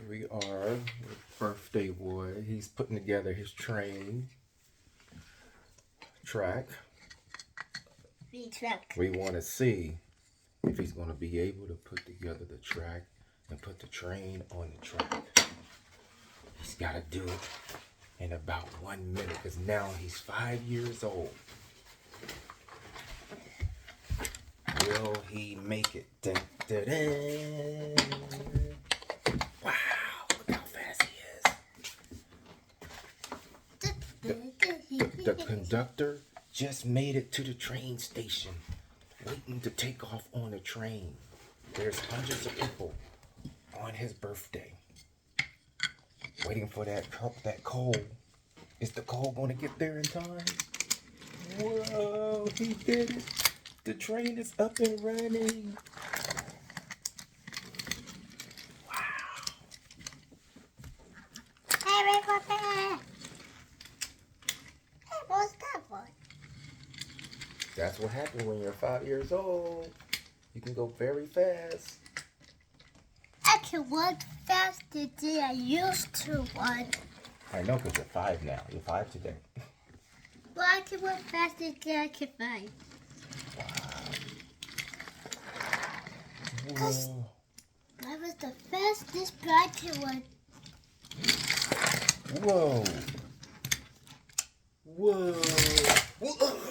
we are with birthday boy. He's putting together his train track. We want to see if he's going to be able to put together the track and put the train on the track. He's got to do it in about 1 minute because now he's 5 years old. Will he make it? Dun, dun, dun. Wow, look how fast he is. The conductor just made it to the train station, waiting to take off on the train. There's hundreds of people on his birthday, waiting for that coal. Is the coal going to get there in time? Whoa, he did it. The train is up and running. Wow. Hey, what's that one? That's what happens when you're 5 years old. You can go very fast. I can walk faster than I used to run. I know because you're 5 now. You're 5 today. But I can walk faster than I can run. Whoa. I was the fastest I can run. Whoa. Whoa. Whoa.